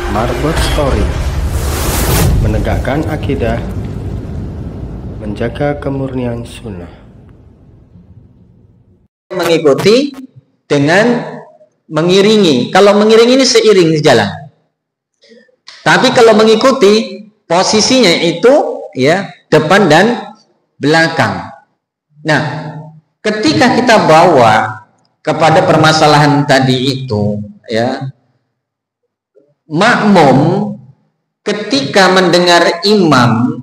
Marbot Story, menegakkan akidah, menjaga kemurnian sunnah. Mengikuti dengan mengiringi. Kalau mengiringi ini seiring jalan. Tapi kalau mengikuti, posisinya itu ya depan dan belakang. Nah, ketika kita bawa kepada permasalahan tadi itu, ya, makmum ketika mendengar imam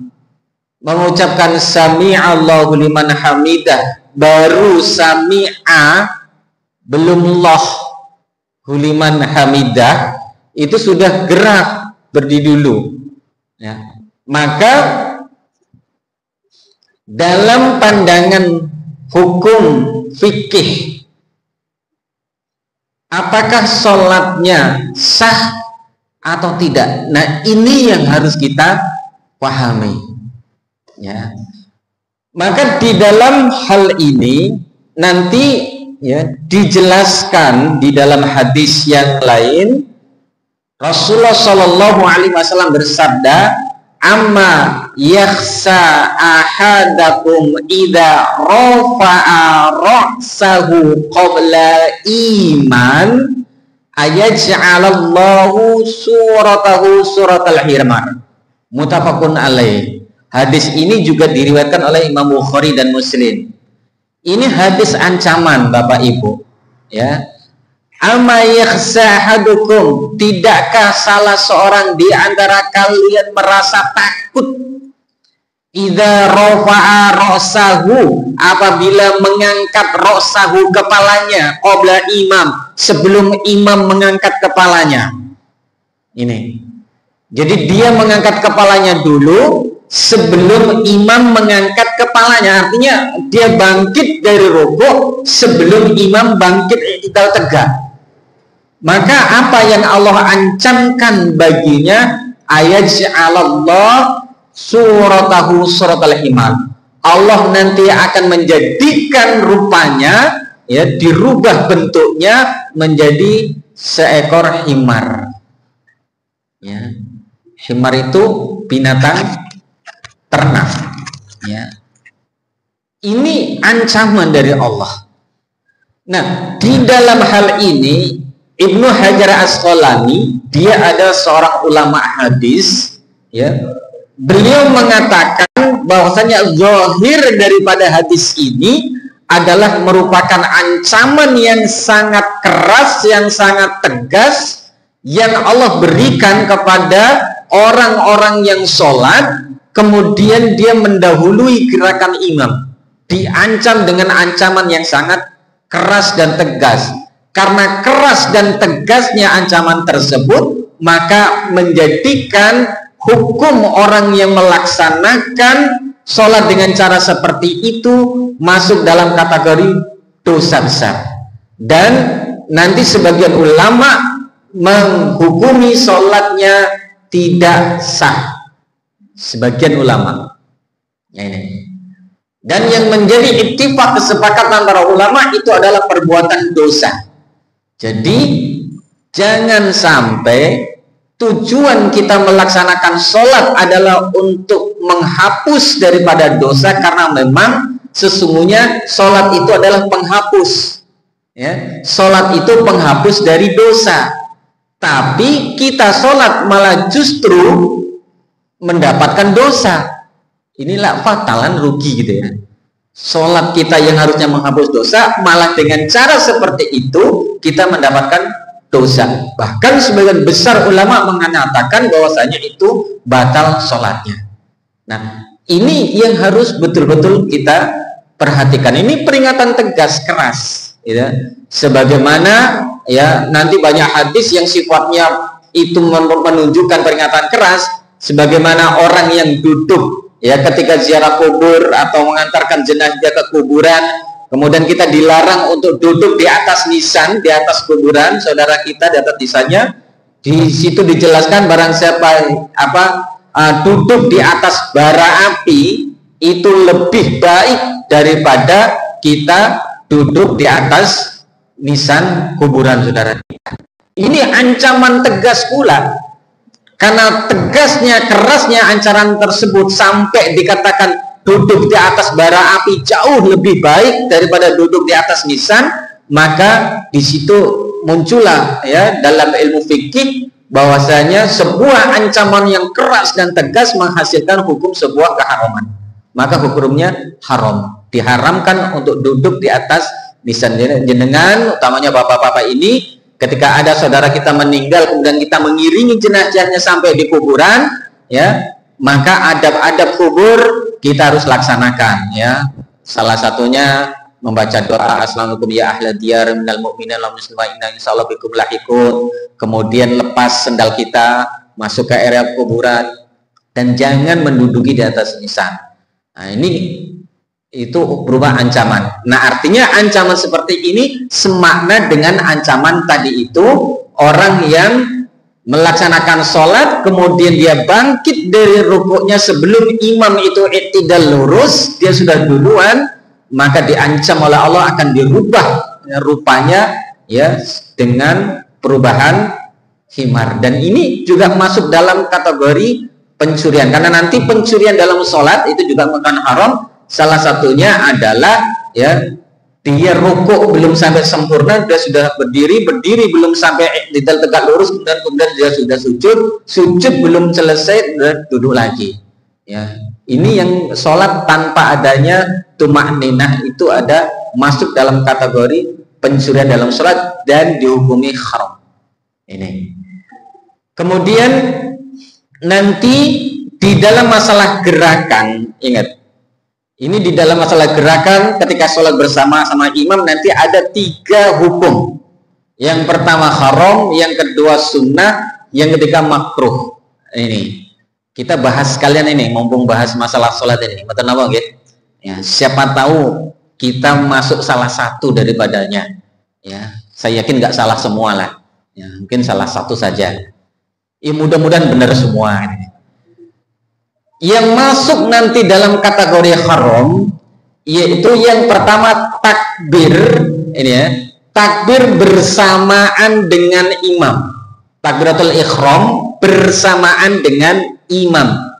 mengucapkan sami'allahu liman hamidah, baru sami'a, belum lahu liman hamidah, itu sudah gerak berdiri dulu, ya. Maka dalam pandangan hukum fikih, apakah sholatnya sah atau tidak? Nah, ini yang harus kita pahami, ya. Maka di dalam hal ini nanti ya dijelaskan di dalam hadis yang lain. Rasulullah Shallallahu Alaihi Wasallam bersabda, "Amma yakhsa ahadakum idza rafa'a ra'sahu qabla iman ayaj'alallahu suratahu suratal hirmar." Muttafaqun alaih. Hadis ini juga diriwayatkan oleh Imam Bukhari dan Muslim. Ini hadis ancaman, Bapak Ibu, ya. Amma yakhsa ahadukum, tidakkah salah seorang di antara kalian merasa takut idza rafa'a ra'sahu, apabila mengangkat ra'sahu, kepalanya, qabla imam, sebelum imam mengangkat kepalanya. Ini. Jadi dia mengangkat kepalanya dulu sebelum imam mengangkat kepalanya. Artinya dia bangkit dari rukuk sebelum imam bangkit i'tidal tegak. Maka apa yang Allah ancamkan baginya, ayaj'alallah suratahu suratal himar. Allah nanti akan menjadikan rupanya, ya, dirubah bentuknya menjadi seekor himar. Ya. Himar itu binatang ternak, ya. Ini ancaman dari Allah. Nah, di dalam hal ini Ibnu Hajar Asqalani, dia ada seorang ulama hadis, ya. Beliau mengatakan bahwasanya zahir daripada hadis ini adalah merupakan ancaman yang sangat keras, yang sangat tegas, yang Allah berikan kepada orang-orang yang sholat kemudian dia mendahului gerakan imam. Diancam dengan ancaman yang sangat keras dan tegas. Karena keras dan tegasnya ancaman tersebut, maka menjadikan hukum orang yang melaksanakan sholat dengan cara seperti itu masuk dalam kategori dosa besar. Dan nanti sebagian ulama menghukumi sholatnya tidak sah. Sebagian ulama. Ini. Dan yang menjadi ittifaq, kesepakatan antara ulama, itu adalah perbuatan dosa. Jadi jangan sampai tujuan kita melaksanakan sholat adalah untuk menghapus daripada dosa, karena memang sesungguhnya sholat itu adalah penghapus, ya. Sholat itu penghapus dari dosa. Tapi kita sholat malah justru mendapatkan dosa. Inilah fatalan, rugi gitu ya. Sholat kita yang harusnya menghapus dosa, malah dengan cara seperti itu kita mendapatkan dosa. Bahkan sebagian besar ulama mengatakan bahwasanya itu batal sholatnya. Nah, ini yang harus betul-betul kita perhatikan. Ini peringatan tegas, keras, ya. Sebagaimana ya nanti banyak hadis yang sifatnya itu menunjukkan peringatan keras, sebagaimana orang yang duduk, ya, ketika ziarah kubur atau mengantarkan jenazah ke kuburan, kemudian kita dilarang untuk duduk di atas nisan, di atas kuburan saudara kita, di atas nisannya. Di situ dijelaskan barang siapa duduk di atas bara api itu lebih baik daripada kita duduk di atas nisan kuburan saudara kita. Ini ancaman tegas pula. Karena tegasnya, kerasnya ancaman tersebut sampai dikatakan duduk di atas bara api jauh lebih baik daripada duduk di atas nisan, maka di situ muncullah ya dalam ilmu fikih bahwasanya sebuah ancaman yang keras dan tegas menghasilkan hukum sebuah keharaman. Maka hukumnya haram, diharamkan untuk duduk di atas nisan. Jenengan, utamanya bapak-bapak ini, ketika ada saudara kita meninggal kemudian kita mengiringi jenazahnya sampai di kuburan, ya, maka adab-adab kubur kita harus laksanakan, ya. Salah satunya membaca doa assalamualaikum ya ahla diyar minal mu'minin wal muslimin inna insyaallah bikum lahiqun. Kemudian lepas sendal kita, masuk ke area kuburan dan jangan menduduki di atas nisan. Nah, ini itu berupa ancaman. Nah, artinya ancaman seperti ini semakna dengan ancaman tadi itu, orang yang melaksanakan sholat kemudian dia bangkit dari rukuknya sebelum imam itu i'tidal lurus, dia sudah duluan, maka diancam oleh Allah akan dirubah ya, rupanya ya dengan perubahan himar. Dan ini juga masuk dalam kategori pencurian, karena nanti pencurian dalam sholat itu juga bukan haram. Salah satunya adalah ya dia rukuk belum sampai sempurna, dia sudah berdiri belum sampai i'tidal tegak lurus, kemudian dia sudah sujud belum selesai, sudah duduk lagi. Ya, ini yang sholat tanpa adanya tumakninah itu ada masuk dalam kategori pencurian dalam sholat dan dihukumi haram. Ini. Kemudian nanti di dalam masalah gerakan, ingat. Ini di dalam masalah gerakan ketika sholat bersama sama imam nanti ada 3 hukum. Yang pertama haram, yang kedua sunnah, yang ketiga makruh. Ini kita bahas sekalian ini, mumpung bahas masalah sholat ini. Betul apa gitu? Ya, siapa tahu kita masuk salah satu daripadanya. Ya, saya yakin nggak salah semua lah. Ya, mungkin salah satu saja. Ya, mudah-mudahan benar semua. Yang masuk nanti dalam kategori haram yaitu yang pertama takbir, ini ya, takbir bersamaan dengan imam, takbiratul ihram bersamaan dengan imam.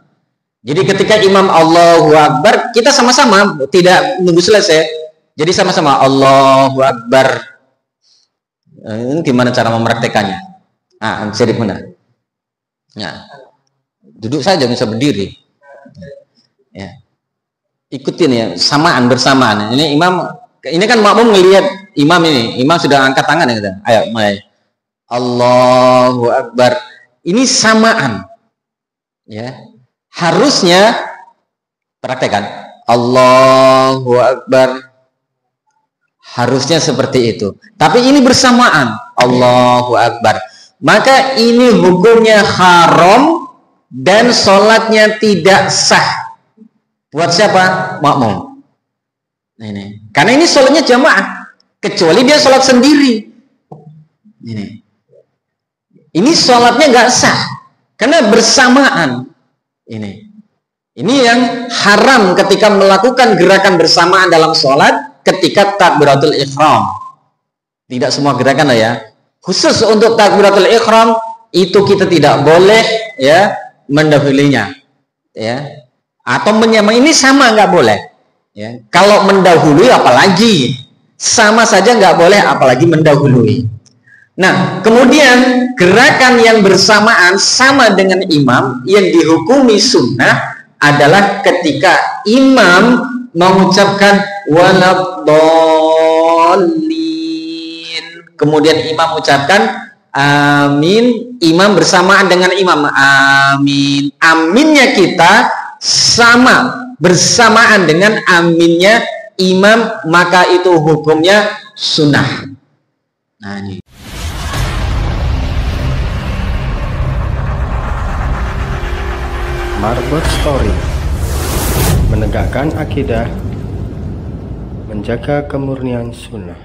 Jadi ketika imam Allahu Akbar, kita sama-sama, tidak nunggu selesai, jadi sama-sama Allahu Akbar. Ini gimana cara mempraktekannya? Jadi mana? Ya, duduk saja, bisa berdiri. Ya, ikutin ya, samaan bersamaan. Ini imam, ini kan makmum ngelihat imam ini, imam sudah angkat tangan ya, ayo mulai Allahu Akbar. Ini samaan, ya. Harusnya praktekkan Allahu Akbar, harusnya seperti itu. Tapi ini bersamaan Allahu Akbar, maka ini hukumnya haram dan sholatnya tidak sah. Buat siapa? Makmum. Ini. Karena ini sholatnya jamaah, kecuali dia sholat sendiri. Ini sholatnya nggak sah karena bersamaan. Ini yang haram ketika melakukan gerakan bersamaan dalam sholat ketika takbiratul ihram. Tidak semua gerakan lah ya. Khusus untuk takbiratul ihram itu kita tidak boleh ya mendahulunya, ya. Atau menyamai, ini sama nggak boleh. Ya. Kalau mendahului apalagi, sama saja nggak boleh, apalagi mendahului. Nah, kemudian gerakan yang bersamaan sama dengan imam yang dihukumi sunnah adalah ketika imam mengucapkan waladhdallin, kemudian imam mengucapkan amin, imam bersamaan dengan imam amin. Aminnya kita sama bersamaan dengan aminnya imam, maka itu hukumnya sunnah. Nah, ini. Marbot Story, menegakkan akidah, menjaga kemurnian sunnah.